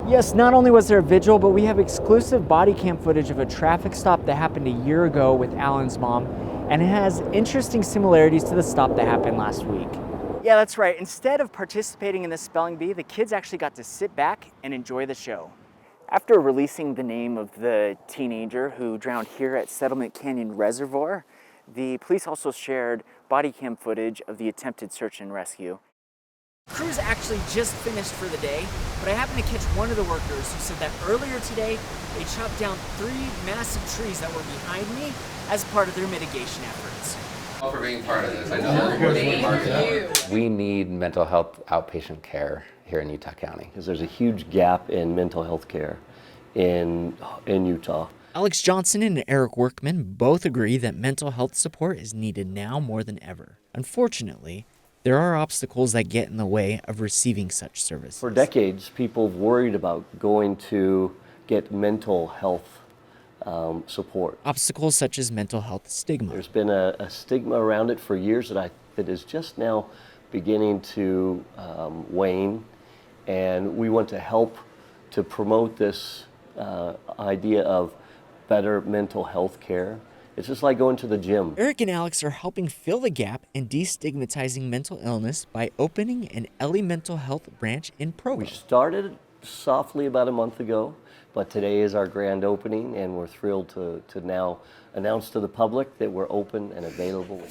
Yes, not only was there a vigil, but we have exclusive body cam footage of a traffic stop that happened a year ago with Alan's mom, and it has interesting similarities to the stop that happened last week. Yeah, that's right. Instead of participating in the spelling bee, the kids actually got to sit back and enjoy the show. After releasing the name of the teenager who drowned here at Settlement Canyon Reservoir, the police also shared body cam footage of the attempted search and rescue. Crew's actually just finished for the day, but I happened to catch one of the workers who said that earlier today they chopped down 3 massive trees that were behind me as part of their mitigation efforts. All for being part of this. I know we need mental health outpatient care here in Utah County. Because there's a huge gap in mental health care in Utah. Alex Johnson and Eric Workman both agree that mental health support is needed now more than ever. Unfortunately, there are obstacles that get in the way of receiving such services. For decades, people have worried about going to get mental health support. Obstacles such as mental health stigma. There's been a stigma around it for years that is just now beginning to wane, and we want to help to promote this idea of better mental health care. It's just like going to the gym. Eric and Alex are helping fill the gap and destigmatizing mental illness by opening an LA Mental Health branch in Provo. We started softly about a month ago, but today is our grand opening, and we're thrilled to now announce to the public that we're open and available.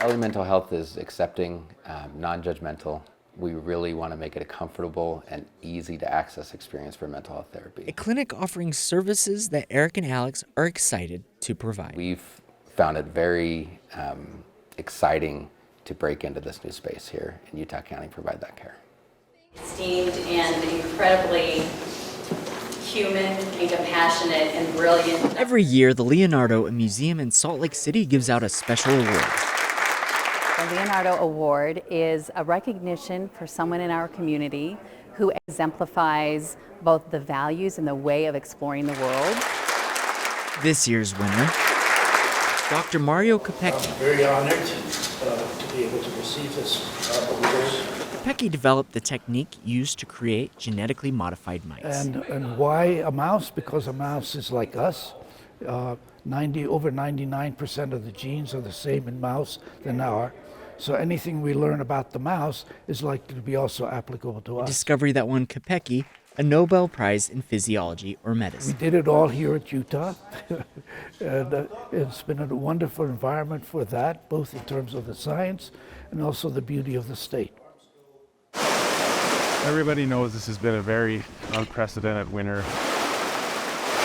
LA Mental Health is accepting, non-judgmental. We really want to make it a comfortable and easy to access experience for mental health therapy. A clinic offering services that Eric and Alex are excited to provide. We've found it very exciting to break into this new space here in Utah County and provide that care. Esteemed and incredibly human and compassionate and brilliant. Every year, the Leonardo, a museum in Salt Lake City, gives out a special award. The Leonardo Award is a recognition for someone in our community who exemplifies both the values and the way of exploring the world. This year's winner, Dr. Mario Capecchi. I'm very honored to be able to receive this award. Capecchi developed the technique used to create genetically modified mice. And why a mouse? Because a mouse is like us. Over 99% of the genes are the same in mouse than ours. So anything we learn about the mouse is likely to be also applicable to us. A discovery that won Capecchi a Nobel Prize in Physiology or Medicine. We did it all here at Utah. And it's been a wonderful environment for that, both in terms of the science and also the beauty of the state. Everybody knows this has been a very unprecedented winter.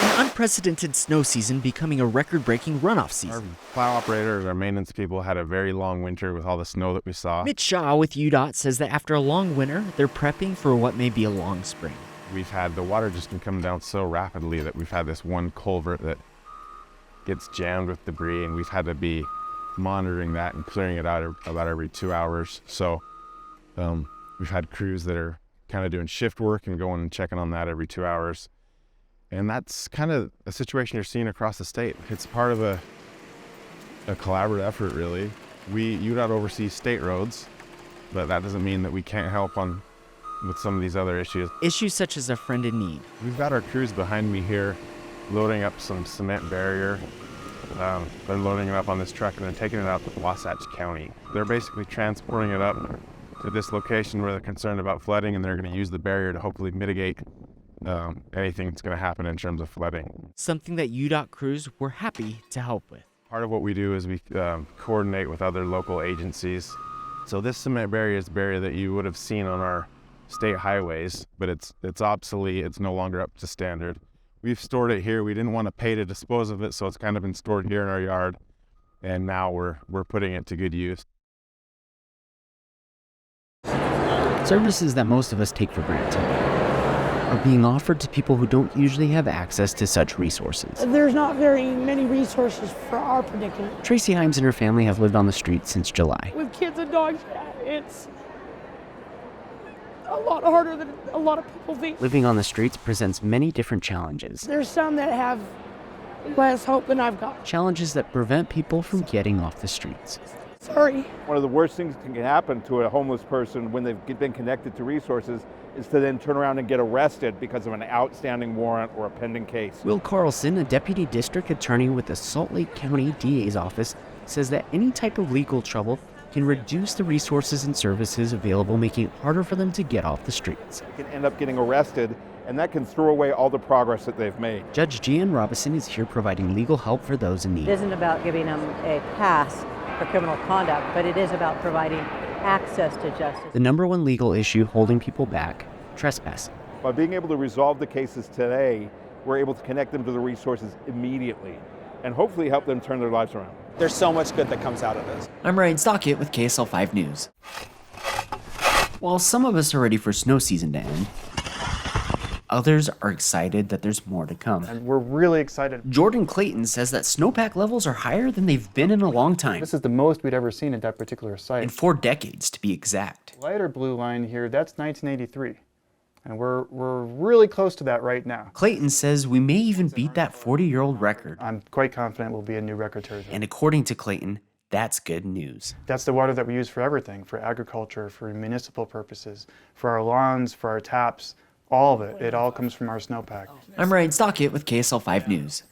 An unprecedented snow season becoming a record-breaking runoff season. Our plow operators, our maintenance people had a very long winter with all the snow that we saw. Mitch Shaw with UDOT says that after a long winter, they're prepping for what may be a long spring. We've had the water just been coming down so rapidly that we've had this one culvert that gets jammed with debris, and we've had to be monitoring that and clearing it out about every 2 hours. So we've had crews that are kind of doing shift work and going and checking on that every 2 hours. And that's kind of a situation you're seeing across the state. It's part of a collaborative effort, really. UDOT oversees state roads, but that doesn't mean that we can't help with some of these other issues. Issues such as a friend in need. We've got our crews behind me here loading up some cement barrier. They're loading it up on this truck and then taking it out to Wasatch County. They're basically transporting it up to this location where they're concerned about flooding, and they're going to use the barrier to hopefully mitigate anything that's going to happen in terms of flooding. Something that UDOT crews were happy to help with. Part of what we do is we coordinate with other local agencies. So this cement barrier is the barrier that you would have seen on our state highways, but it's obsolete. It's no longer up to standard. We've stored it here. We didn't want to pay to dispose of it, so it's kind of been stored here in our yard, and now we're putting it to good use. Services that most of us take for granted are being offered to people who don't usually have access to such resources. There's not very many resources for our predicament. Tracy Himes and her family have lived on the street since July. With kids and dogs, it's a lot harder than a lot of people think. Living on the streets presents many different challenges. There's some that have less hope than I've got. Challenges that prevent people from getting off the streets. Sorry. One of the worst things that can happen to a homeless person when they've been connected to resources is to then turn around and get arrested because of an outstanding warrant or a pending case. Will Carlson, a deputy district attorney with the Salt Lake County DA's office, says that any type of legal trouble can reduce the resources and services available, making it harder for them to get off the streets. They can end up getting arrested, and that can throw away all the progress that they've made. Judge Jan Robinson is here providing legal help for those in need. It isn't about giving them a pass for criminal conduct, but it is about providing access to justice. The number one legal issue holding people back, trespassing. By being able to resolve the cases today, we're able to connect them to the resources immediately and hopefully help them turn their lives around. There's so much good that comes out of this. I'm Rian Stockett with KSL 5 News. While some of us are ready for snow season to end, others are excited that there's more to come. And we're really excited. Jordan Clayton says that snowpack levels are higher than they've been in a long time. This is the most we'd ever seen at that particular site. In 4 decades, to be exact. Lighter blue line here, that's 1983. And we're really close to that right now. Clayton says we may even beat that 40-year-old record. I'm quite confident we'll be a new record territory. And according to Clayton, that's good news. That's the water that we use for everything, for agriculture, for municipal purposes, for our lawns, for our taps, all of it. It all comes from our snowpack. I'm Rian Stockett with KSL 5 News.